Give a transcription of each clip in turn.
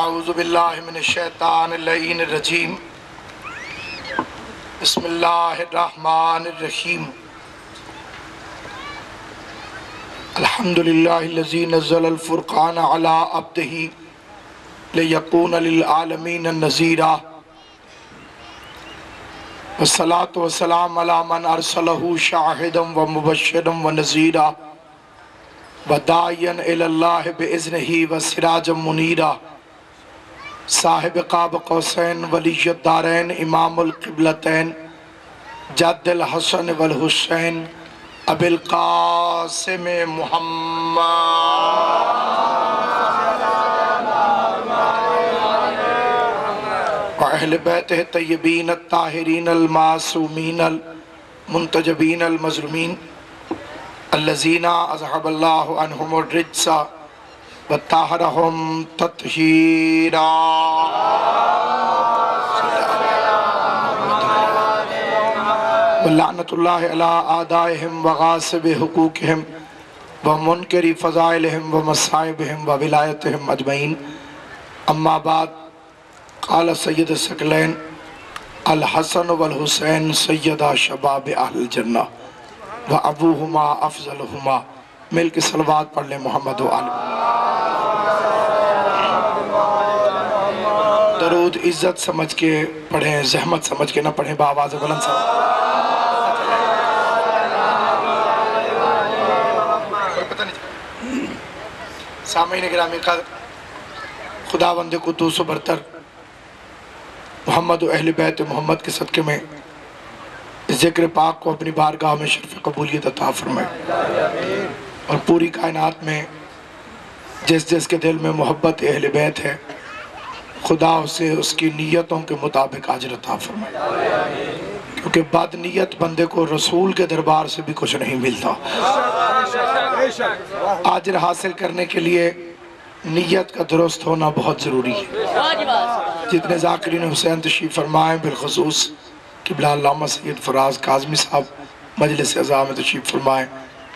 اعوذ باللہ من الشیطان اللعین الرجیم بسم اللہ الرحمن الرحیم الحمدللہ الذی نزل الفرقان علی عبدہ لیکون للعالمین نذیرا والصلاة والسلام علی من ارسلہ شاہدا ومبشرا ونذیرا وداعیا الی اللہ باذنہ وسراجا منیرا صاحب قاب قوسین ولی الدارین امام القبلتین جد الحسن والحسین ابی القاسم محمد وأہل بیتہ طیبین الطاہرین المعصومین المنتجبین المظلومین الذین اذہب اللہ عنہم الرجس وطہرہم تطہیرا ولعنت اللہ علی اعدائہم وغاصب حقوقہم ومنکر فضائلہم ومصائبہم وولایتہم اجمعین اما بعد قال سید الثقلین الحسن والحسین سیدہ شباب اہل الجنہ وابوہما افضلہما مل کے صلوات پڑھ لیں محمد و آل درود عزت سمجھ کے پڑھیں، زحمت سمجھ کے نہ پڑھیں، بآواز بلند سامعین گرامی قدر، خداوند قدوس و برتر محمد و اہل بیت محمد کے صدقے میں ذکر پاک کو اپنی بارگاہ میں شرف قبولیت عطا فرمائے اور پوری کائنات میں جس جس کے دل میں محبت اہل بیت ہے خدا اسے اس کی نیتوں کے مطابق اجر عطا فرمائے، کیونکہ بد نیت بندے کو رسول کے دربار سے بھی کچھ نہیں ملتا۔ اجر حاصل کرنے کے لیے نیت کا درست ہونا بہت ضروری ہے۔ جتنے ذاکرین حسین تشریف فرمائیں، بالخصوص قبلہ علامہ سید فراز کاظمی صاحب مجلس اعزا میں تشریف فرمائیں،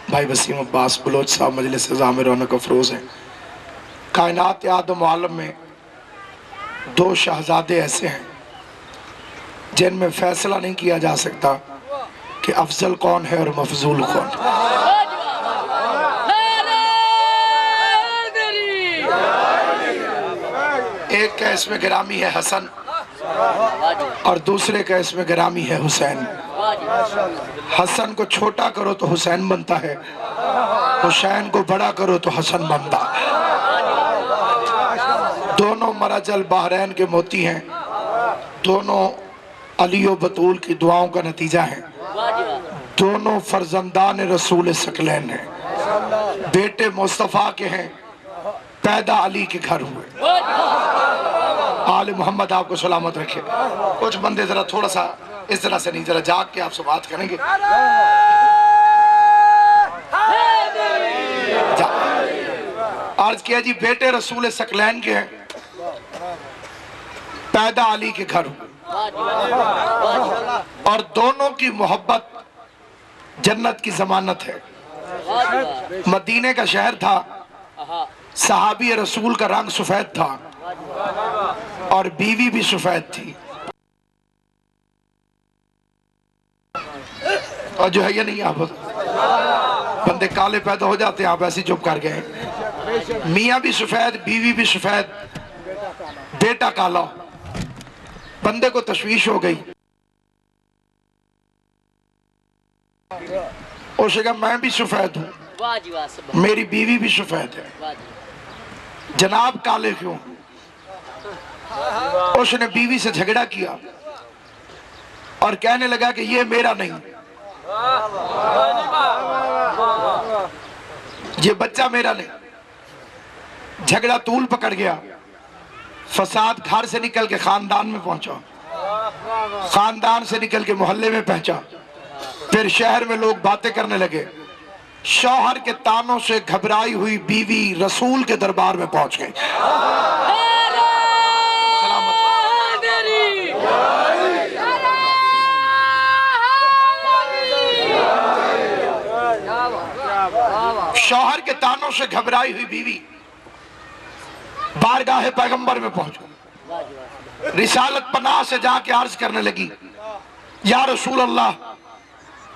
بھائی وسیم عباس بلوچ صاحب مجلس اعزا میں رونق افروز ہیں۔ کائنات آدم و عالم میں دو شہزادے ایسے ہیں جن میں فیصلہ نہیں کیا جا سکتا کہ افضل کون ہے اور مفضول کون ہے۔ ایک کا اس میں گرامی ہے حسن اور دوسرے کا اس میں گرامی ہے حسین۔ حسن کو چھوٹا کرو تو حسین بنتا ہے، حسین کو بڑا کرو تو حسن بنتا ہے۔ دونوں مرج البحرین کے موتی ہیں، دونوں علی و بطول کی دعاؤں کا نتیجہ ہیں، دونوں فرزندان رسول ثقلین ہیں، بیٹے مصطفیٰ کے ہیں، پیدا علی کے گھر ہوئے۔ آل محمد آپ کو سلامت رکھے۔ کچھ بندے ذرا تھوڑا سا اس طرح سے نہیں، ذرا جاگ کے آپ سے بات کریں گے۔ عرض کیا جی بیٹے رسول ثقلین کے ہیں، پیدا علی کے گھر اور دونوں کی محبت جنت کی ضمانت ہے۔ مدینے کا شہر تھا، صحابی رسول کا رنگ سفید تھا اور بیوی بھی سفید تھی، اور جو ہے یہ نہیں، آپ بندے کالے پیدا ہو جاتے ہیں، آپ ایسی چپ کر گئے۔ میاں بھی سفید، بیوی بھی سفید، بیٹا کالا، بندے کو تشویش ہو گئی۔ اس نے کہا میں بھی سفید ہوں، میری بیوی بھی سفید ہے، جناب کالے کیوں؟ اس نے بیوی سے جھگڑا کیا اور کہنے لگا کہ یہ میرا نہیں، یہ بچہ میرا نہیں۔ جھگڑا طول پکڑ گیا، فساد گھر سے نکل کے خاندان میں پہنچا، خاندان سے نکل کے محلے میں پہنچا، پھر شہر میں لوگ باتیں کرنے لگے۔ شوہر کے تانوں سے گھبرائی ہوئی بیوی رسول کے دربار میں پہنچ گئی۔ شوہر کے تانوں سے گھبرائی ہوئی بیوی بارگاہ پیغمبر میں پہنچو، رسالت پناہ سے جا کے عرض کرنے لگی یا رسول اللہ،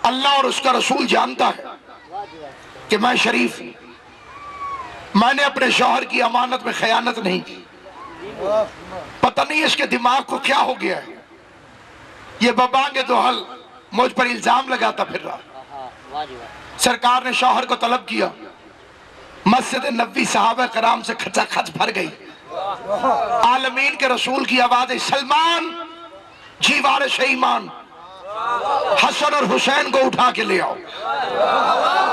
اللہ اور اس کا رسول جانتا ہے کہ میں شریف ہوں، میں نے اپنے شوہر کی امانت میں خیانت نہیں کی، پتہ نہیں اس کے دماغ کو کیا ہو گیا ہے، یہ ببانگ دوحل مجھ پر الزام لگاتا پھر رہا۔ سرکار نے شوہر کو طلب کیا، مسجد نبوی صحابہ کرام سے کھچا کھچ بھر گئی، عالمین کے رسول کی آواز، سلمان جی وارث ایمان، حسن اور حسین کو اٹھا کے لے آؤ۔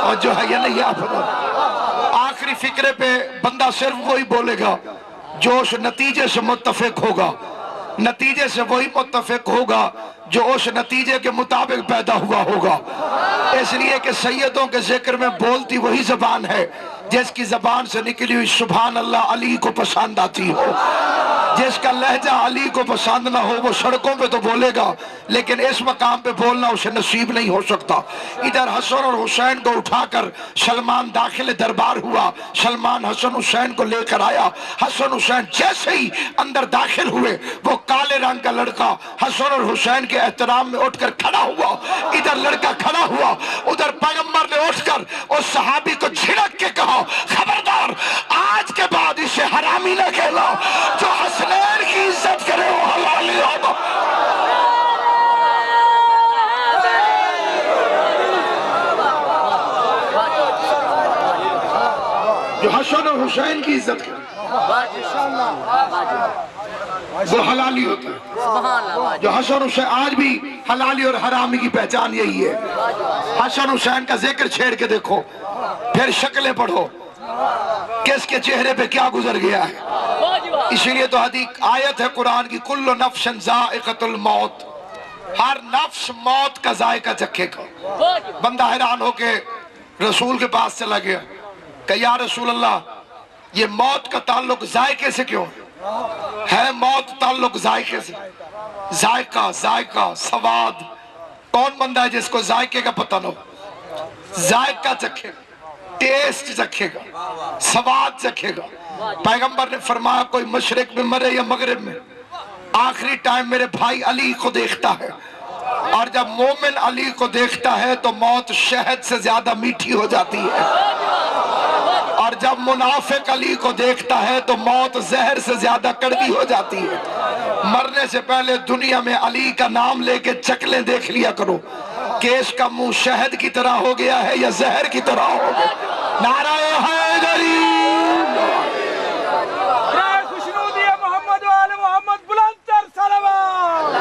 اور جو ہے یہ نہیں آپ آخری فکرے پہ بندہ صرف وہی بولے گا جو اس نتیجے سے متفق ہوگا، نتیجے سے وہی متفق ہوگا جو اس نتیجے کے مطابق پیدا ہوا ہوگا۔ اس لیے کہ سیدوں کے ذکر میں بولتی وہی زبان ہے جس کی زبان سے نکلی ہوئی سبحان اللہ علی کو پسند آتی ہو، جس کا لہجہ علی کو پسند نہ ہو وہ سڑکوں پہ تو بولے گا لیکن اس مقام پہ بولنا اسے نصیب نہیں ہو سکتا۔ ادھر حسن اور حسین کو اٹھا کر سلمان داخل دربار ہوا، سلمان حسن حسین کو لے کر آیا، حسن حسین جیسے ہی اندر داخل ہوئے وہ کالے رنگ کا لڑکا حسن اور حسین کے احترام میں اٹھ کر کھڑا ہوا، ادھر لڑکا کھڑا ہوا، ادھر پیغمبر نے اٹھ کر اس صحابی کو جھڑک کے کہا خبردار آج کے بعد اسے حرامی نہ کہنا، جو حسنین کی عزت کرے وہ حلالی ہوگا۔ جو حسن اور حسین کی عزت کرے وہ حلالی ہوتا ہے۔ جو حسن حسین آج بھی حلالی اور حرامی کی پہچان یہی ہے۔ حسن حسین کا ذکر چھیڑ کے دیکھو، پھر شکلیں پڑھو کس کے چہرے پہ کیا گزر گیا ہے۔ اسی لیے تو حدیث آیت ہے قرآن کی کل نفس ذائقۃ الموت، ہر نفس موت کا ذائقہ چکھے گا۔ بندہ حیران ہو کے رسول کے پاس چلا گیا کہ یا رسول اللہ یہ موت کا تعلق ذائقے سے کیوں ہے؟ موت تعلق ذائقے سے، ذائقہ ذائقہ سواد، کون بندہ ہے جس کو ذائقے کا پتہ نہ ہو؟ ذائقہ چکھے گا، ٹیسٹ چکھے گا، سواد چکھے گا۔ پیغمبر نے فرمایا کوئی مشرق میں مرے یا مغرب میں، آخری ٹائم میرے بھائی علی کو دیکھتا ہے، اور جب مومن علی کو دیکھتا ہے تو موت شہد سے زیادہ میٹھی ہو جاتی ہے، اور جب منافق علی کو دیکھتا ہے تو موت زہر سے زیادہ کڑوی ہو جاتی ہے۔ مرنے سے پہلے دنیا میں علی کا نام لے کے چکلیں دیکھ لیا کرو کہ اس کا منہ شہد کی طرح ہو گیا ہے یا زہر کی طرح ہو گیا۔ نعرہ حیدری، برائے خوشنودی محمد و آل محمد بلند تر صلوات۔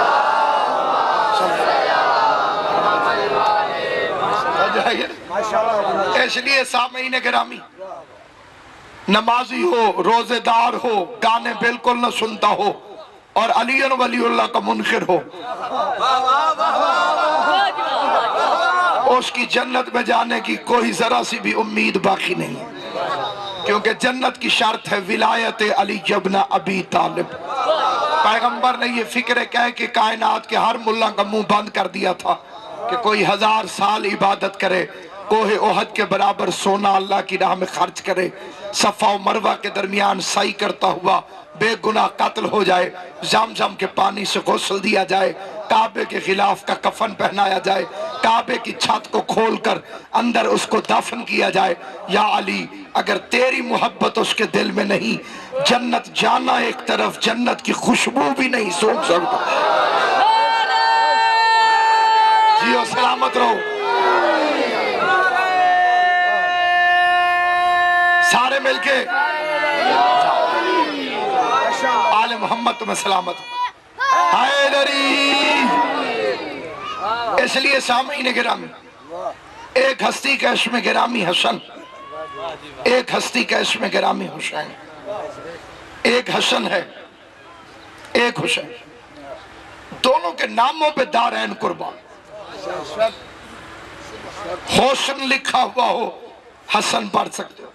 اس لیے سامعین گرامی، نمازی ہو، روزے دار ہو، گانے بالکل نہ سنتا ہو اور علی ولی اللہ کا منکر ہو، اس کی جنت میں جانے کی کوئی ذرا سی بھی امید باقی نہیں، کیونکہ جنت کی شرط ہے ولایت علی ابن ابی طالب۔ پیغمبر نے یہ فکر کہہ کہ کائنات کے ہر ملا کا منہ بند کر دیا تھا کہ کوئی 1000 سال عبادت کرے، کوہ احد کے برابر سونا اللہ کی راہ میں خرچ کرے، صفا و مروہ کے درمیان سعی کرتا ہوا بے گناہ قتل ہو جائے، زمزم کے پانی سے غسل دیا جائے، کعبے کے غلاف کا کفن پہنایا جائے، کعبے کی چھت کو کھول کر اندر اس کو دفن کیا جائے۔ یا علی اگر تیری محبت اس کے دل میں نہیں، جنت جانا ایک طرف، جنت کی خوشبو بھی نہیں سونگ سکتا۔ جیو سلامت رہو، سارے مل کے آل محمد تمہیں سلامت۔ حیدری، اس لیے سامعین گرامی، ایک ہستی کا اسم گرامی حسن، ایک ہستی کا اسم گرامی حسین، ایک حسن ہے ایک حسین، دونوں کے ناموں پہ دارین قربان۔ حسن لکھا ہوا ہو حسن پڑھ سکتے ہو،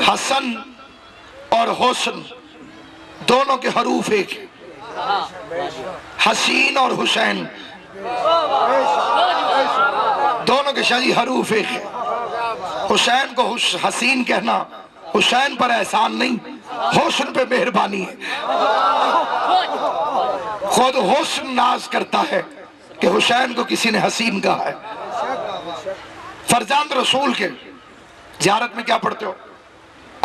حسن اور حسن دونوں کے حروف ایک ہیں، حسین اور حسین دونوں کے شاہی حروف ایک ہیں۔ حسین کو حسین کہنا، حسین پر احسان نہیں، حسن پہ مہربانی ہے۔ خود حسن ناز کرتا ہے کہ حسین کو کسی نے حسین کہا ہے۔ فرزند رسول کے زیارت میں کیا پڑھتے ہو؟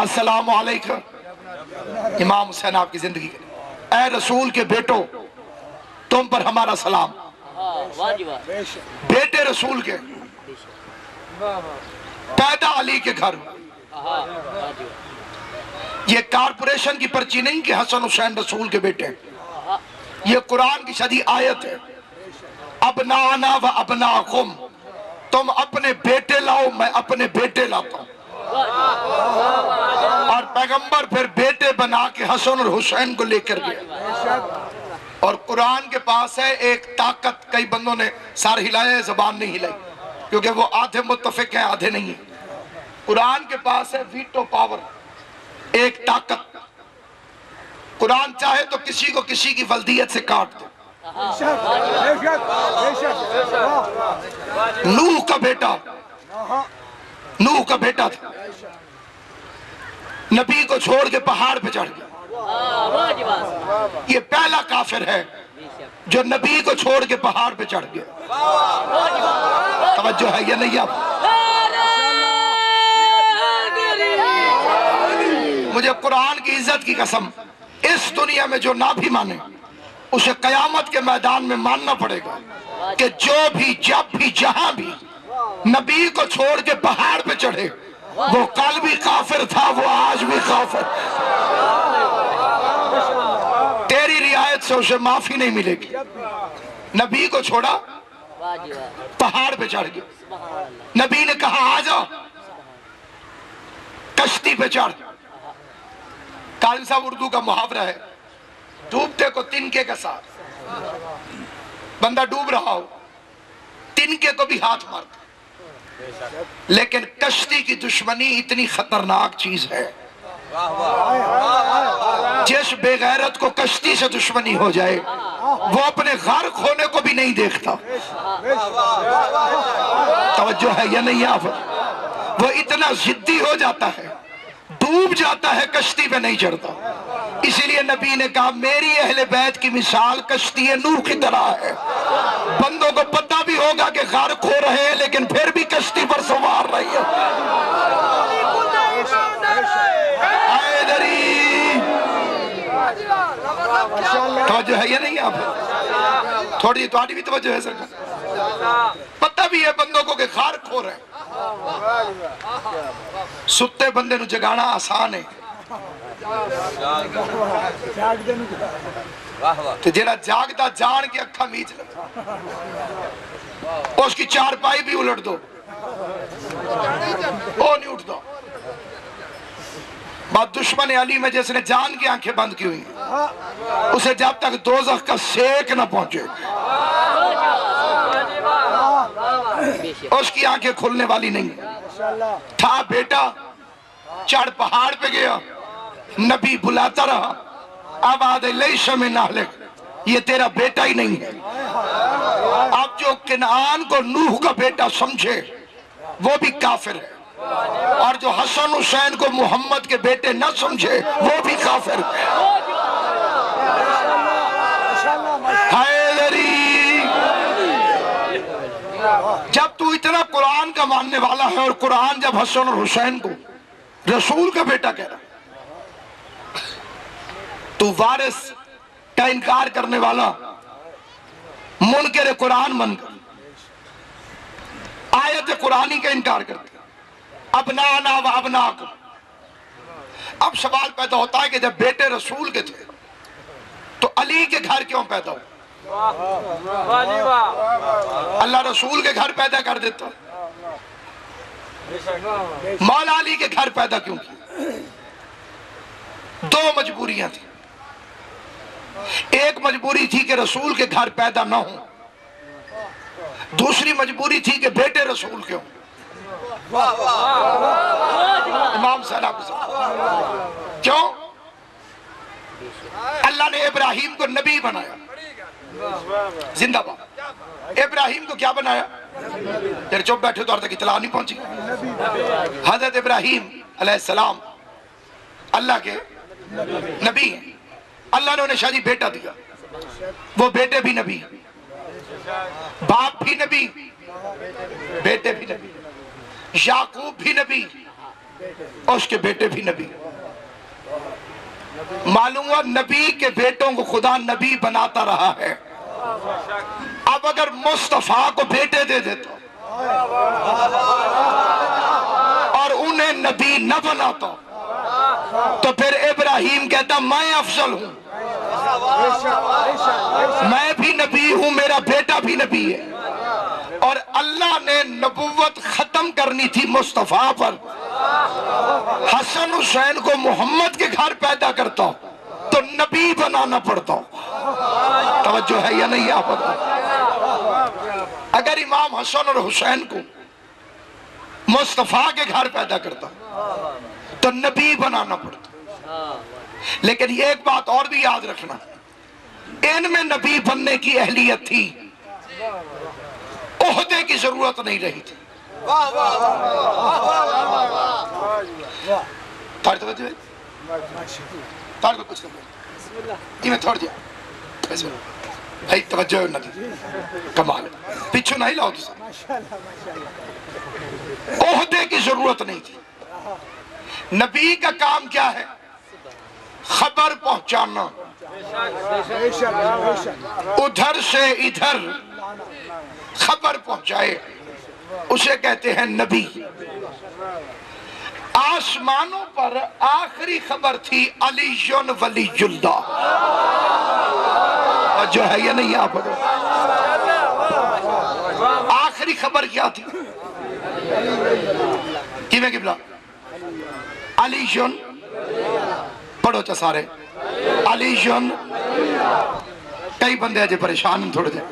السلام علیکم امام حسین آپ کی زندگی کے، اے رسول کے بیٹو تم پر ہمارا سلام۔ بیٹے رسول کے، پیدا علی کے گھر۔ یہ کارپوریشن کی پرچی نہیں کہ حسن حسین رسول کے بیٹے، یہ قرآن کی شدید آیت ہے۔ ابنانا و ابناکم، تم اپنے بیٹے لاؤ میں اپنے بیٹے لاتا ہوں۔ اور پیغمبر پھر بیٹے بنا کے حسن اور حسین کو لے کر گیا۔ اور قرآن کے پاس ہے ایک طاقت، کئی بندوں نے سار ہلایا ہے، زبان نہیں ہلائی کیونکہ وہ آدھے متفق ہیں آدھے نہیں ہیں۔ قرآن کے پاس ہے ویٹو پاور، ایک طاقت۔ قرآن چاہے تو کسی کو کسی کی ولدیت سے کاٹ دے۔ نوح کا بیٹا، نوح کا بیٹا تھا، نبی کو چھوڑ کے پہاڑ پہ چڑھ گیا۔ یہ پہلا کافر ہے جو نبی کو چھوڑ کے پہاڑ پہ چڑھ گیا۔ توجہ ہے یہ نہیں آپ؟ مجھے قرآن کی عزت کی قسم، اس دنیا میں جو نہ بھی مانے اسے قیامت کے میدان میں ماننا پڑے گا کہ جو بھی جب بھی جہاں بھی نبی کو چھوڑ کے پہاڑ پہ چڑھے وہ کل بھی کافر تھا، وہ آج بھی کافر۔ تیری رعایت سے اسے معافی نہیں ملے گی۔ نبی کو چھوڑا، پہاڑ پہ چڑھ گیا، نبی نے کہا آ جاؤ، کشتی پہ چڑھ۔ قاضی صاحب اردو کا محاورہ ہے، ڈوبتے کو تنکے کے ساتھ۔ بندہ ڈوب رہا ہو، تنکے کو بھی ہاتھ مارتا، لیکن کشتی کی دشمنی اتنی خطرناک چیز ہے، جس بے غیرت کو کشتی سے دشمنی ہو جائے وہ اپنے غرق ہونے کو بھی نہیں دیکھتا۔ توجہ ہے یا نہیں آپ؟ وہ اتنا ضدی ہو جاتا ہے، ڈوب جاتا ہے، کشتی پہ نہیں چڑھتا۔ اسی لیے نبی نے کہا میری اہل بیت کی مثال کشتی نوح کی طرح ہے۔ بندوں کو پتہ بھی ہوگا کہ غرق ہو رہے ہیں لیکن پھر بھی کشتی پر سوار رہی ہے۔ توجہ ہے یا نہیں آپ؟ تھوڑی تھوڑی بھی توجہ ہے سرکار؟ پتہ بھی ہے بندوں کو کہ غرق ہو رہے ہیں۔ ستے بندے نو جگانا آسان ہے، تو جیڑا جاگتا جان کی اکھا میچ لگا، اس کی چارپائی بھی الٹ دو، وہ نہیں اٹھ دو۔ بات دشمن علی میں جس نے جان کی آنکھیں بند کی ہوئی اسے جب تک دوزخ کا سیک نہ پہنچے اس کی آنکھیں کھلنے والی نہیں۔ تھا بیٹا، چڑھ پہاڑ پہ گیا، نبی بلاتا رہا، اب آدھے لیش میں نالک، یہ تیرا بیٹا ہی نہیں ہے۔ اب جو کنعان کو نوح کا بیٹا سمجھے وہ بھی کافر ہے، اور جو حسن حسین کو محمد کے بیٹے نہ سمجھے وہ بھی کافر ہے۔ حیدری، جب تو اتنا قرآن کا ماننے والا ہے اور قرآن جب حسن اور حسین کو رسول کا بیٹا کہہ رہا، تو وارث کا انکار کرنے والا منکر قرآن من کر آیت قرآنی کا انکار کرتے ابنانا و ابناکم۔ اب سوال پیدا ہوتا ہے کہ جب بیٹے رسول کے تھے تو علی کے گھر کیوں پیدا ہو؟ اللہ رسول کے گھر پیدا کر دیتا، مولا علی کے گھر پیدا کیوں کیا؟ دو مجبوریاں تھیں، ایک مجبوری تھی کہ رسول کے گھر پیدا نہ ہوں، دوسری مجبوری تھی کہ بیٹے رسول کے ہوں۔ امام صاحب کیوں؟ اللہ نے ابراہیم کو نبی بنایا، زندہ باد۔ ابراہیم کو کیا بنایا؟ پھر چپ بیٹھے تو اور تک اطلاع نہیں پہنچی۔ حضرت ابراہیم علیہ السلام اللہ کے نبی ہیں. اللہ نے انہیں شادی بیٹا دیا, وہ بیٹے بھی نبی, باپ بھی نبی, بیٹے بھی نبی. یعقوب بھی نبی اور اس کے بیٹے بھی نبی. معلوم ہوا نبی کے بیٹوں کو خدا نبی بناتا رہا ہے. اب اگر مصطفیٰ کو بیٹے دے دیتا اور انہیں نبی نہ بناتا تو پھر ابراہیم کہتا میں افضل ہوں, میں بھی نبی ہوں, میرا بیٹا بھی نبی ہے. اور اللہ نے نبوت ختم کرنی تھی مصطفیٰ پر, حسن حسین کو محمد کے گھر پیدا کرتا تو نبی بنانا پڑتا. توجہ ہے یا نہیں آپ بتائیں؟ اگر امام حسن اور حسین کو مصطفیٰ کے گھر پیدا کرتا تو نبی بنانا پڑتا. لیکن یہ ایک بات اور بھی یاد رکھنا, ان میں نبی بننے کی اہلیت تھی, عہدے کی ضرورت نہیں رہی تھی. تھوڑی توجہ ہے, تھوڑی کو کچھ کرو جی, میں تھوڑ دیا بھائی توجہ نہ دی, کمال ہے, پیچھو نہیں لاؤ دوسرا. عہدے کی ضرورت نہیں تھی. نبی کا کام کیا ہے؟ خبر پہنچانا, ادھر سے ادھر خبر پہنچائے, اسے کہتے ہیں نبی. آسمانوں پر آخری خبر تھی علی ولی اللہ. جو ہے یہ نہیں آپ بتائیں, آخری خبر کیا تھی؟ کیویں قبلہ علی پڑھو چا سارے, علی کئی بندے اجے پریشان ہیں تھوڑے جائے.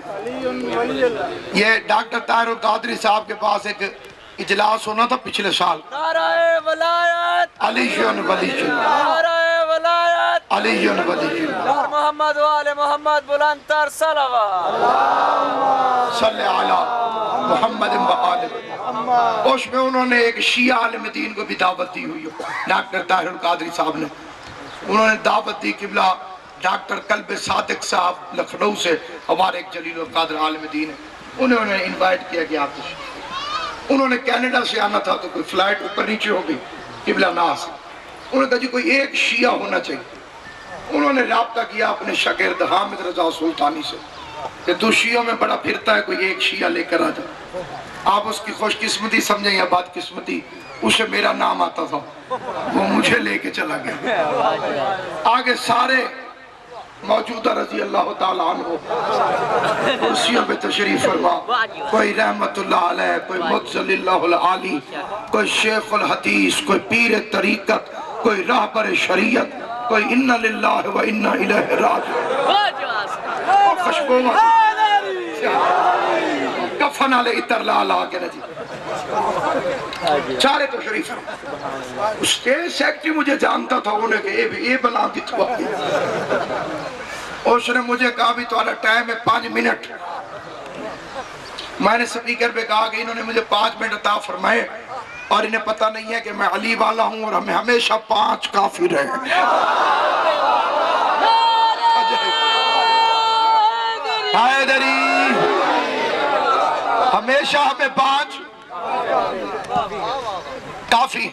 یہ ڈاکٹر طاہر القادری صاحب کے پاس ایک اجلاس ہونا تھا پچھلے سال. نعرہ ولایت, علی ولی نعرہ ولایت, علی ولی محمد و آل محمد بلند تر صلوات. صلی علی محمد و آل. اس میں انہوں نے ایک شیعہ عالم دین کو بھی دعوت دی ہوئی ہے, ڈاکٹر طاہر القادری صاحب نے. انہوں نے دعوت دی قبلہ ڈاکٹر قلب صادق صاحب لکھنؤ سے, ہمارے ایک جلیل القادر عالم دین ہے, انہوں نے انوائٹ کیا کہ آپ تشریف. انہوں نے کینیڈا سے آنا تھا تو کوئی فلائٹ اوپر نیچے ہو گئی قبلہ ناس. انہوں نے کہا جی کوئی ایک شیعہ ہونا چاہیے. انہوں نے رابطہ کیا اپنے شاگرد حامد رضا سلطانی سے کہ تو شیعوں میں بڑا پھرتا ہے, کوئی ایک شیعہ لے کر آ جائے. آپ اس کی خوش قسمتی سمجھیں یا بد قسمتی, اسے میرا نام آتا تھا, وہ مجھے لے کے چلا گیا. آگے سارے موجودہ رضی اللہ تعالیٰ عنہ کرسیوں پہ تشریف فرما, کوئی رحمت اللہ علیہ, کوئی متضل اللہ العالی, کوئی شیخ الحدیث, کوئی پیر طریقت, کوئی راہبر شریعت, کوئی اِنَّ لِلَّهِ وَإِنَّ إِلَيْهِ راجعون. خوشبو کفن علی اتر لالا کے رجی چارے تو شریف فرما. اسٹیج سیکٹری مجھے جانتا تھا, انہیں کہ اے بنا دی تو آگئی. اس نے مجھے کہا بھی تو ٹائم ہے 5 منٹ. میں نے سپیکر پہ کہا کہ انہوں نے مجھے 5 منٹ عطا فرمائے اور انہیں پتہ نہیں ہے کہ میں علی والا ہوں اور ہمیں ہمیشہ 5 کافی رہے. حیدری ہمیشہ ہمیں 5 کافی.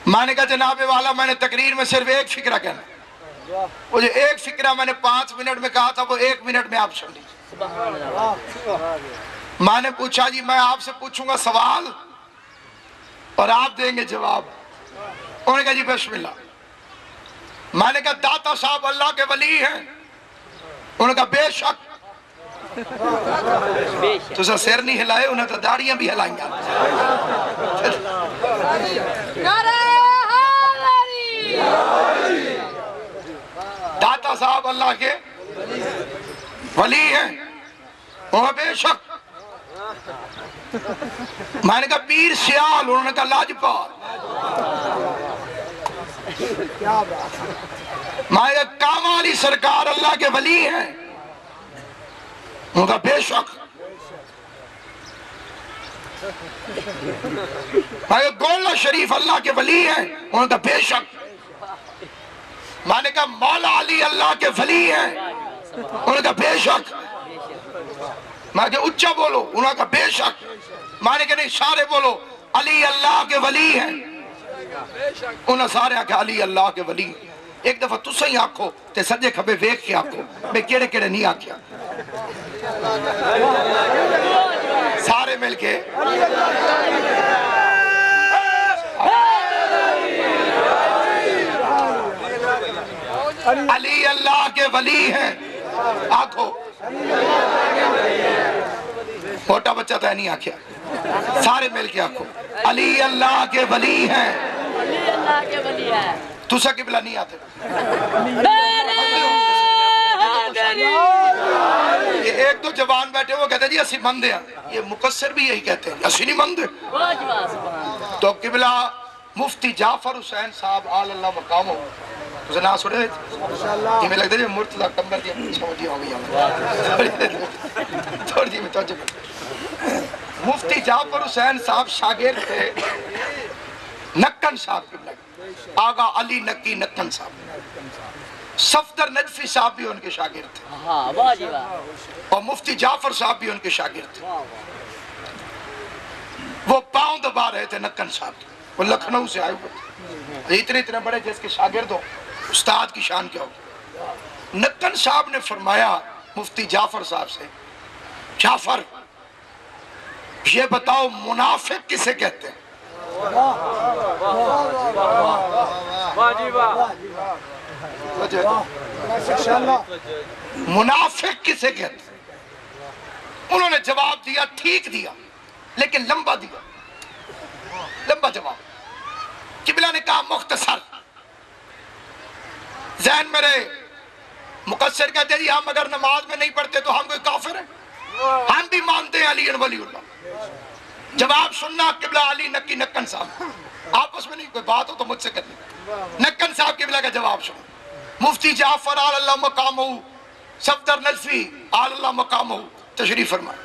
میں نے کہا جناب والا, میں نے تقریر میں صرف ایک فکرہ کہنا, وہ جو ایک فکرہ میں نے 5 منٹ میں کہا تھا وہ 1 منٹ میں آپ سن لیجیے. میں نے پوچھا جی میں آپ سے پوچھوں گا سوال اور آپ دیں گے جواب. انہوں نے کہا جی بسم اللہ. میں نے کہا داتا صاحب اللہ کے ولی ہیں؟ انہوں نے کہا بے شک. تو سر نہیں ہلائے, انہیں تو داڑیاں بھی ہلائیں گا. داتا صاحب اللہ کے ولی ہیں؟ وہ بے شک. میں نے کہا پیر سیال؟ انہوں نے کہا لاجپال. میں نے کہا کامالی سرکار اللہ کے ولی ہیں؟ انہوں نے کہا بے شک. میں گولہ شریف اللہ کے ولی ہیں؟ انہوں نے کہا بے شک۔ میں نے کہا مولا علی اللہ کے ولی ہیں؟ انہوں نے کہا بے شک۔ میں نے کہا اچھا بولو، انہوں نے کہا بے شک۔ میں نے کہا نہیں سارے بولو علی اللہ کے ولی ہیں۔ انہوں نے سارے آکھا علی اللہ کے ولی۔ ایک دفعہ تُسا ہی آکھو تے سجے کھبے ویکھ کے آکھو، میں کیڑے کیڑے نہیں آکھیا۔ سارے مل کے علی اللہ کے ولی ہیں، آکھو۔ موٹا بچہ تو نہیں آکھیا، سارے مل کے آکھو علی اللہ کے ولی ہیں۔ علی اللہ کے ولی ہے۔ تُسا قبلہ نہیں آتے۔ یہ ایک دو جوان بیٹھے وہ کہتے ہیں جی اسی مندے ہیں، یہ مقصر بھی یہی کہتے ہیں اسی نہیں مندے۔ تو قبلہ مفتی جعفر حسین صاحب آل اللہ مقامہ، اسے نہ سنے یہ میں لگتا ہے مرتضی کمبر دی چھوٹی ہو گئی تھوڑی جی میں توجہ کرتا۔ مفتی جعفر حسین صاحب شاگرد تھے نکن صاحب قبلہ، آغا علی نکی نکن صاحب۔ صفدر نجفی صاحب بھی ان کے شاگرد تھے اور مفتی جعفر صاحب بھی ان کے شاگرد تھے۔ وہ پاؤں دبا رہے تھے نکن صاحب، وہ لکھنؤ سے آئے ہوئے تھے، اتنے بڑے جس کے شاگرد ہو استاد کی شان کیا ہو۔ نکن صاحب نے فرمایا مفتی جعفر صاحب سے، جعفر یہ بتاؤ منافق کسے کہتے ہیں؟ منافق کسے کہتے ہیں؟ انہوں نے جواب دیا ٹھیک دیا لیکن لمبا دیا، لمبا جواب۔ قبلہ نے کہا مختصر۔ ذہن میرے مقصر کہتے ہیں ہم اگر نماز میں نہیں پڑھتے تو ہم کوئی کافر ہیں؟ ہم بھی مانتے ہیں علی ولی اللہ۔ جواب سننا قبلہ علی نکی نکن صاحب، آپس میں نہیں کوئی بات ہو تو مجھ سے کرنی۔ نکن صاحب قبلہ کا جواب سنو۔ مفتی جعفر آل اللہ مقامہ، صفدر نجفی آل اللہ مقامہ تشریف فرمائے،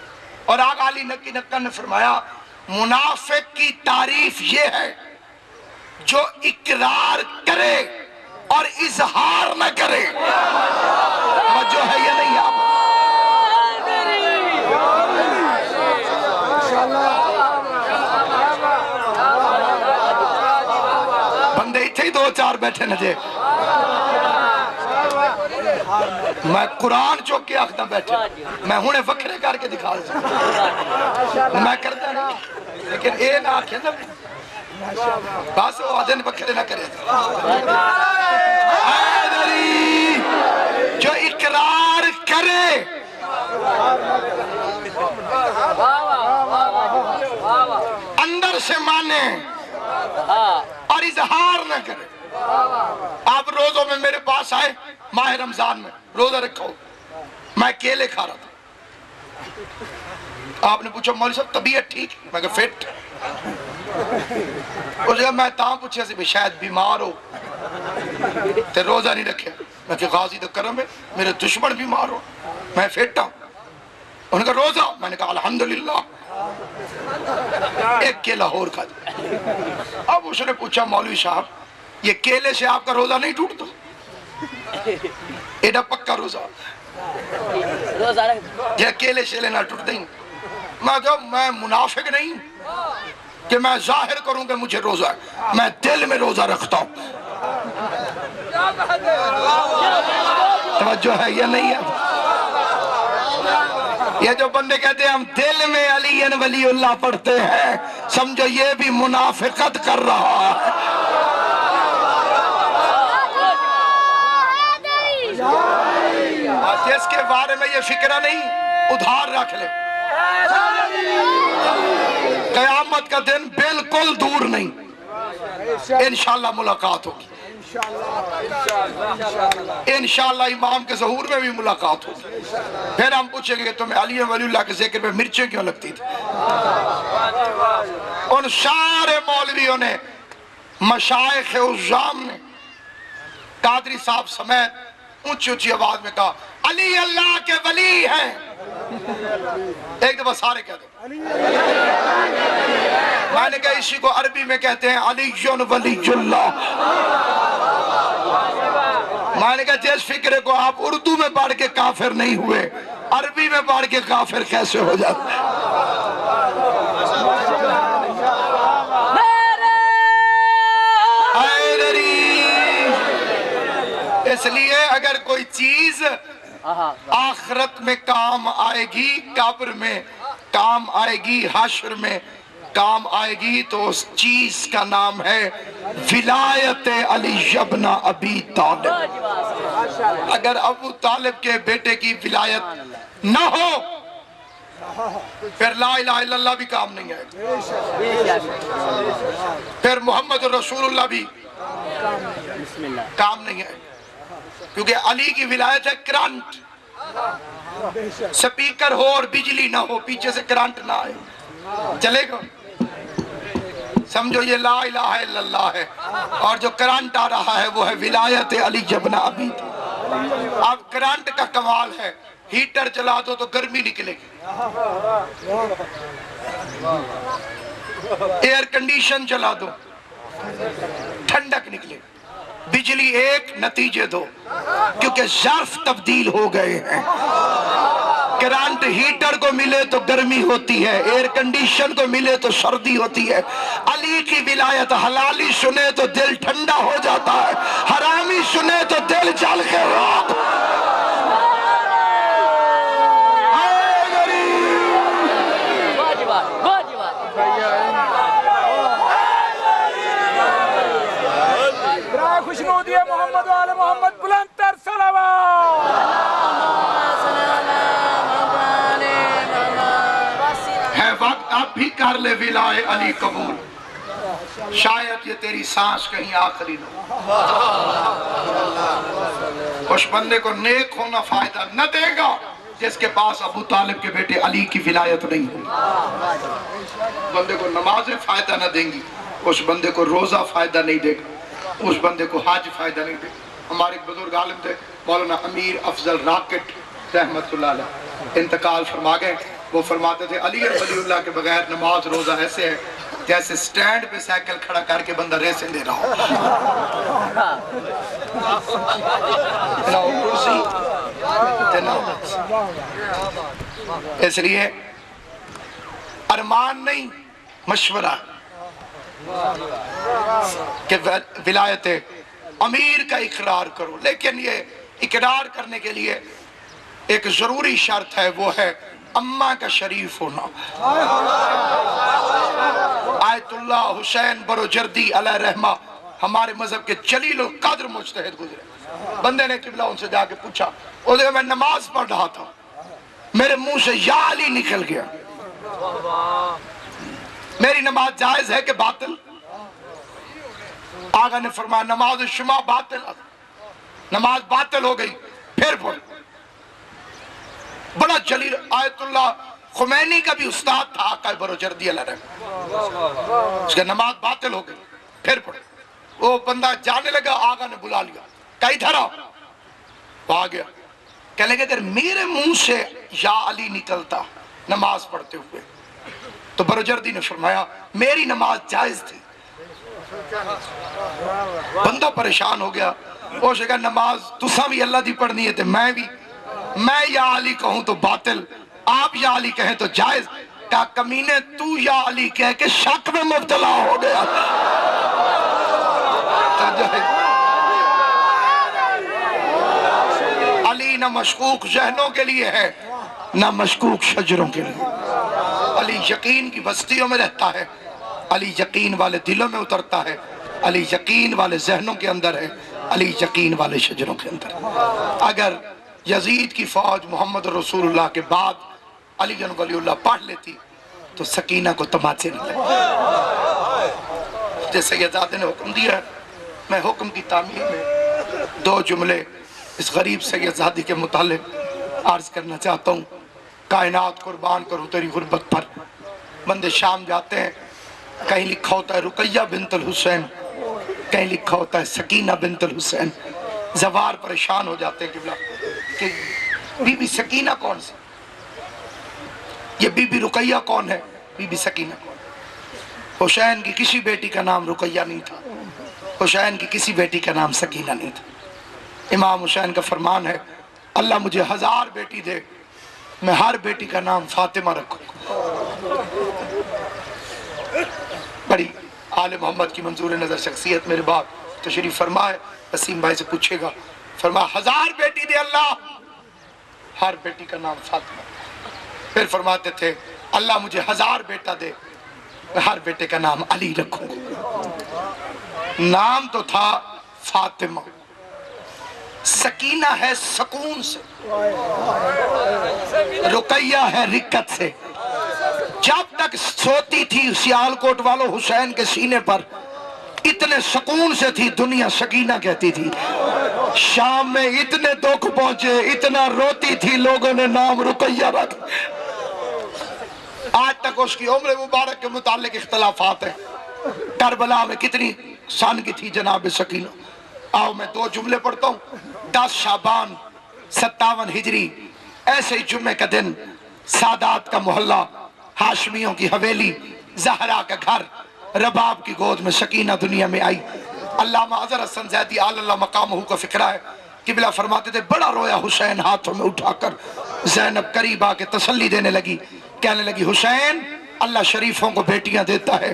اور آغا علی نکی نکن نے فرمایا منافق کی تعریف یہ ہے جو اقرار کرے اور اظہار نہ کرے۔ جو ہے یہ نہیں آپ بندے اتھے ہی دو چار بیٹھے نہ جے، میں قرآن چوک کے آخدہ بیٹھے، میں ہونے وکھرے کر کے دکھا دیں، میں کرتا نہیں لیکن اے نہ آکھے نا بس وہ آدھے وکھرے نہ کرے۔ حیدری جو اقرار کرے اندر سے مانے اور اظہار نہ کرے۔ آپ روزوں میں میرے پاس آئے ماہ رمضان میں روزہ رکھو، میں کیلے کھا رہا تھا، آپ نے پوچھا مولوی صاحب طبیعت ٹھیک؟ میں کہا فٹ۔ اس جگہ میں تاں پوچھا سی بھی شاید بیمار ہو تے روزہ نہیں رکھے، میں کہ غازی تو کرم ہے میرے دشمن بیمار ہو میں فٹ ہوں۔ انہوں نے کہا روزہ؟ میں نے کہا الحمدللہ، ایک کیلا اور کھا دیا۔ اب اس نے پوچھا مولوی صاحب یہ کیلے سے آپ کا روزہ نہیں ٹوٹتا؟ ایڈا پکا روزہ یہ کیلے سے لینا ٹوٹ دیں۔ میں کہا میں منافق نہیں کہ میں ظاہر کروں کہ مجھے روزہ ہے، میں دل میں روزہ رکھتا ہوں۔ توجہ ہے یہ نہیں ہے؟ یہ جو بندے کہتے ہیں ہم دل میں علی ولی اللہ پڑھتے ہیں، سمجھو یہ بھی منافقت کر رہا ہے۔ جس کے بارے میں یہ فکرہ نہیں ادھار رکھ لے، قیامت کا دن بالکل دور نہیں، انشاءاللہ ملاقات ہوگی، انشاءاللہ امام کے ظہور میں بھی ملاقات ہوگی۔ پھر ہم پوچھیں گے کہ تمہیں علی ولی اللہ کے ذکر میں مرچیں کیوں لگتی تھی؟ ان سارے مولویوں نے، مشائخ عظام نے، قادری صاحب سمیت اونچی اونچی آواز میں کہا علی اللہ کے ولی ہیں۔ ایک دفعہ سارے کہہ دو. میں نے کہا اسی کو عربی میں کہتے ہیں علی ولی اللہ. میں نے کہا جس فکرے کو آپ اردو میں پڑھ کے کافر نہیں ہوئے, عربی میں پڑھ کے کافر کیسے ہو جاتے؟ اس لیے اگر کوئی چیز آخرت میں کام آئے گی, قبر میں کام آئے گی, حشر میں کام آئے گی, تو اس چیز کا نام ہے ولایت علی ابن ابی طالب. اگر ابو طالب کے بیٹے کی ولایت نہ ہو پھر لا الہ الا اللہ بھی کام نہیں آئے گا, پھر محمد رسول اللہ بھی کام نہیں آئے گا. کیونکہ علی کی ولایت ہے کرنٹ. سپیکر ہو اور بجلی نہ ہو, پیچھے سے کرنٹ نہ آئے, چلے گا؟ سمجھو یہ لا الہ الا اللہ ہے, اور جو کرنٹ آ رہا ہے وہ ہے ولایت علی ابن ابی طالب. اب کرنٹ کا کمال ہے, ہیٹر چلا دو تو گرمی نکلے گی, ایئر کنڈیشن چلا دو ٹھنڈک نکلے گی. بجلی ایک, نتیجے دو, کیونکہ ظرف تبدیل ہو گئے ہیں. کرنٹ ہیٹر کو ملے تو گرمی ہوتی ہے, ایئر کنڈیشن کو ملے تو سردی ہوتی ہے. علی کی ولایت حلالی سنے تو دل ٹھنڈا ہو جاتا ہے, حرامی سنے تو دل جل کے روک. خوشنودی محمد و آل محمد بلند تر صلوات. ہے وقت اب بھی کر لے ولائے علی قبول, شاید یہ تیری سانس کہیں آخری نہ ہو. اس بندے کو نیک ہونا فائدہ نہ دے گا جس کے پاس ابو طالب کے بیٹے علی کی ولایت نہیں ہوگی. بندے کو نمازیں فائدہ نہ دیں گی, اس بندے کو روزہ فائدہ نہیں دے گا, اس بندے کو حج فائدہ نہیں دے. ہمارے بزرگ عالم تھے مولانا امیر افضل راکٹ رحمت اللہ علیہ, انتقال فرما گئے. وہ فرماتے تھے علی ولی اللہ کے بغیر نماز روزہ ایسے ہے جیسے سٹینڈ پہ سائیکل کھڑا کر کے بندہ ریسیں دے رہا ہو. اس لیے ارمان نہیں, مشورہ کہ ولایت امیر کا اقرار کرو. لیکن یہ اقرار کرنے کے لیے ایک ضروری شرط ہے, وہ ہے اماں کا شریف ہونا. آیت اللہ حسین بروجردی علیہ رحمہ ہمارے مذہب کے جلیل القدر مجتہد گزرے. بندے نے قبلہ ان سے جا کے پوچھا, وہ دیکھا میں نماز پڑھ رہا تھا, میرے منہ سے یا علی نکل گیا, میری نماز جائز ہے کہ باطل؟ آقا نے فرمایا نماز شما باطل, نماز باطل ہو گئی, پھر پڑھ. بڑا جلیل, آیت اللہ خمینی کا بھی استاد تھا آقا بروجردی علیہ رحمہ, اس کا نماز باطل ہو گئی, پھر پڑھ. وہ بندہ جانے لگا, آقا نے بلا لیا, کہیں دھرا, وہ آ گیا. کہنے لگا اگر میرے منہ سے یا علی نکلتا نماز پڑھتے ہوئے تو بروجردی نے فرمایا میری نماز جائز تھی. بندہ پریشان ہو گیا, وہ کہا نماز تساں بھی اللہ دی پڑھنی ہے تے میں بھی, میں یا علی کہوں تو باطل, آپ یا علی کہیں تو جائز. کہا کمینے تو یا علی کہہ کے شک میں مبتلا ہو گیا. علی نہ مشکوک ذہنوں کے لیے ہے نہ مشکوک شجروں کے لیے. علی یقین کی بستیوں میں رہتا ہے, علی یقین والے دلوں میں اترتا ہے, علی یقین والے ذہنوں کے اندر ہے, علی یقین والے شجروں کے اندر. اگر یزید کی فوج محمد رسول اللہ کے بعد علی ولی اللہ پڑھ لیتی تو سکینہ کو تماچے نہ لگے. جیسے سیدزادے نے حکم دیا ہے, میں حکم کی تعمیر میں 2 جملے اس غریب سیدزادی کے متعلق عرض کرنا چاہتا ہوں. کائنات قربان کروں تیری غربت پر. بندے شام جاتے ہیں, کہیں لکھا ہوتا ہے رقیہ بنت الحسین, کہیں لکھا ہوتا ہے سکینہ بنت الحسین. زوار پریشان ہو جاتے ہیں کہ بی بی سکینہ کون سی, یہ بی بی رقیہ کون ہے؟ بی بی سکینہ کون ہے؟ حسین کی کسی بیٹی کا نام رقیہ نہیں تھا، حسین کی کسی بیٹی کا نام سکینہ نہیں تھا۔ امام حسین کا فرمان ہے اللہ مجھے 1000 بیٹی دے، میں ہر بیٹی کا نام فاطمہ رکھوں گا۔ بڑی آل محمد کی منظور نظر شخصیت میرے باپ تشریف فرمائے، وسیم بھائی سے پوچھے گا، فرمایا 1000 بیٹی دے اللہ، ہر بیٹی کا نام فاطمہ۔ پھر فرماتے تھے اللہ مجھے 1000 بیٹا دے، میں ہر بیٹے کا نام علی رکھوں گا۔ نام تو تھا فاطمہ، سکینہ ہے سکون سے، رقیہ ہے رکت سے۔ جب تک سوتی تھی سیالکوٹ والوں حسین کے سینے پر اتنے سکون سے تھی، دنیا سکینہ کہتی تھی۔ شام میں اتنے دکھ پہنچے، اتنا روتی تھی، لوگوں نے نام رقیہ رکھ۔ آج تک اس کی عمر مبارک کے متعلق اختلافات ہیں۔ کربلا میں کتنی سن کی تھی جناب سکینہ؟ آؤ میں 2 جملے پڑھتا ہوں۔ 10 شعبان 57 ہجری، ایسے ہی جمعے کا دن، سادات کا محلہ، ہاشمیوں کی حویلی، زہرا کا گھر، رباب کی گود میں سکینہ دنیا میں آئی۔ علامہ اظہر حسن زیدی آل اللہ مقامہ کا فکرہ ہے، قبلہ فرماتے تھے بڑا رویا حسین، ہاتھوں میں اٹھا کر زینب قریب آ کے تسلی دینے لگی، کہنے لگی حسین اللہ شریفوں کو بیٹیاں دیتا ہے،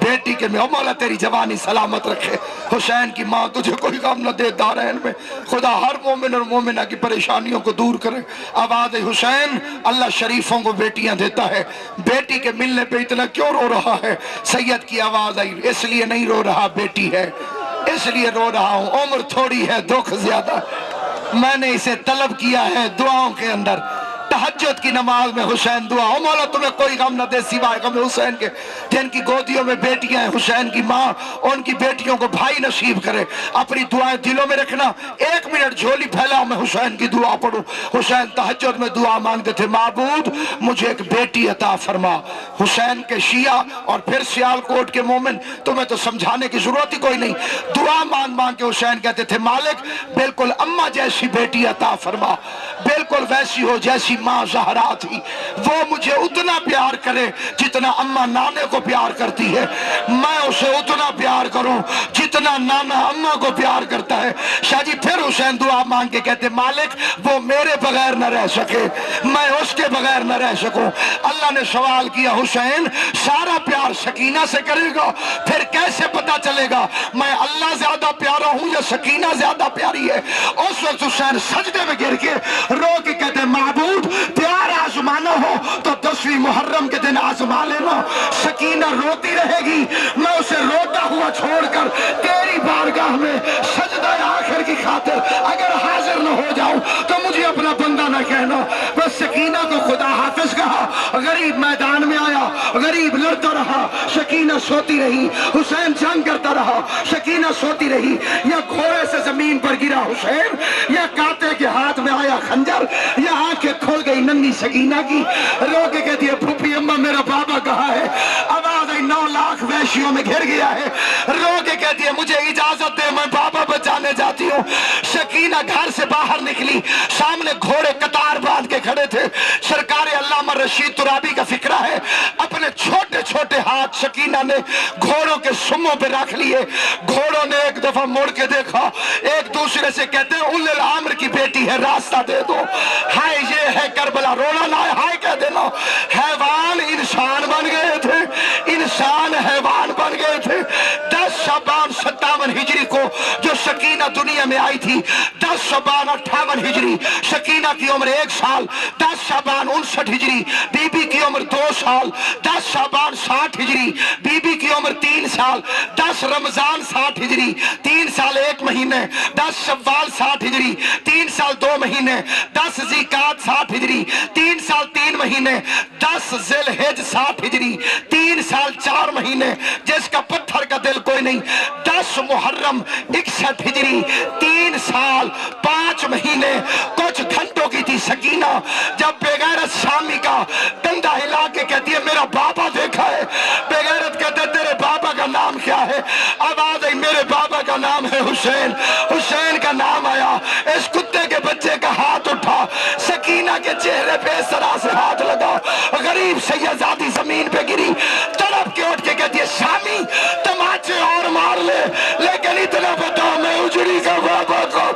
بیٹی کے میں مولا تیری جوانی سلامت رکھے، حسین کی ماں تجھے کوئی غم نہ دے دارین میں، خدا ہر مومن اور مومنہ کی پریشانیوں کو دور کرے۔ آواز حسین اللہ شریفوں کو بیٹیاں دیتا ہے، بیٹی کے ملنے پہ اتنا کیوں رو رہا ہے؟ سید کی آواز آئی اس لیے نہیں رو رہا بیٹی ہے، اس لیے رو رہا ہوں عمر تھوڑی ہے دکھ زیادہ، میں نے اسے طلب کیا ہے دعاؤں کے اندر۔ تہجد کی نماز میں حسین دعا، او مولا تمہیں کوئی غم نہ دے سوائے غم حسین کے، جن کی گودیوں میں بیٹیاں ہیں، حسین کی ماں ان کی بیٹیوں کو بھائی نصیب کرے۔ اپنی دعائیں دلوں میں رکھنا، 1 منٹ جھولی پھیلاؤ میں حسین کی دعا پڑھوں۔ حسین تہجد میں دعا مانگتے تھے معبود مجھے ایک بیٹی عطا فرما۔ حسین کے شیعہ اور پھر سیالکوٹ کے مومن، تمہیں تو سمجھانے کی ضرورت ہی کوئی نہیں، دعا مانگ مانگ کے حسین کہتے تھے مالک بالکل اماں جیسی بیٹی عطا فرما، بالکل ویسی ہو جیسی ماں زہرا تھی، وہ مجھے اتنا پیار کرے جتنا اماں نانے کو پیار کرتی ہے، میں اسے اتنا پیار کروں جتنا نانا اماں کو پیار کرتا ہے۔ شاہ جی پھر حسین دعا مانگ کے کہتے مالک وہ میرے بغیر نہ رہ سکے، میں اس کے بغیر نہ رہ سکوں۔ اللہ نے سوال کیا حسین سارا پیار سکینہ سے کرے گا، پھر کیسے پتا چلے گا میں اللہ زیادہ پیارا ہوں یا سکینہ زیادہ پیاری ہے؟ اس وقت حسین سجدے میں گر کے رو کے کہتے معبود پیار آزمانا ہو تو 10ویں محرم کے دن آزما لینا، سکینہ روتی رہے گی، میں اسے روتا ہوا چھوڑ کر تیری بارگاہ میں سجدہ آخر کی خاطر اگر حاضر نہ ہو جاؤں تو مجھے اپنا بندہ نہ کہنا۔ بس سکینہ کو خدا حافظ کہا، غریب میدان میں آیا، غریب لڑتا رہا، سکینہ سوتی رہی، حسین جنگ کرتا رہا، سکینہ سوتی رہی، یا گھوڑے سے زمین پر گرا حسین، یا کاتے کے ہاتھ میں آیا خنجر، یا آنکھیں کھل گئی ننھی سکینہ کی، رو کے کہتی ہے پھوپھی اماں میرا بابا کہاں ہے؟ آواز آئی 9 لاکھ وحشیوں میں گھر گیا ہے، رو کے کہتی ہے مجھے اجازت دے میں بابا بچانے جاتی ہوں۔ سکینہ گھر سے باہر نکلی، سامنے گھوڑے قطار باندھ کے کھڑے تھے۔ سرکار علامہ رشید ترابی کا فکرہ ہے اپنے چھوٹے چھوٹے ہاتھ سکینہ نے گھوڑوں کے سموں پہ رکھ لیے، گھوڑوں نے ایک دفعہ مڑ کے دیکھا، ایک دوسرے سے کہتے ہیں اول العامر کی بیٹی ہے راستہ دے دو، ہائے یہ ہے کربلا، رونا نہ ہے ہائے کہہ دینا۔ حیوان انسان بن گئے تھے، انسان حیوان بن گئے تھے۔ 10 شعبان 57 ہجری کو جو سکینہ دنیا میں آئی تھی، 10 شعبان 58 ہجری سکینہ کی عمر 1 سال، 10 شعبان 59 ہجری بی بی کی عمر 2 سال، 10 شعبان 60 ہجری بی بی کی عمر 3 سال، 10 رمضان 60 ہجری 3 سال 1 مہینے، 10 شوال 60 ہجری 3 سال 2 مہینے، 10 ذیقعد 60 ہجری 3 سال 3 مہینے، 10 ذی الحج 60 ہجری 3 سال 4 مہینے، جس کا پتھر کا دل کوئی نہیں، 10 محرم 61 ہجری 3 سال 5 مہینے کچھ گھنٹوں کی تھی سکینہ جب بغیرت شامی کا کندھا ہلا کے کہتی ہے میرا بابا دیکھا ہے۔ بغیرت کہتے ہیں تیرے بابا کا نام کیا ہے؟ آواز آئی میرے بابا کا نام ہے حسین۔ حسین کا نام آیا، اس کتے کے بچے کا ہاتھ اٹھا، سکینہ کے چہرے گلے پہ اس طرح سے ہاتھ لگا. غریب شہزادی زمین پہ گری, تڑپ کے اٹھ کے کہتی ہے شامی تماچے اور مار لے, لیکن اتنا بتا میں اجڑی کا بابا کو.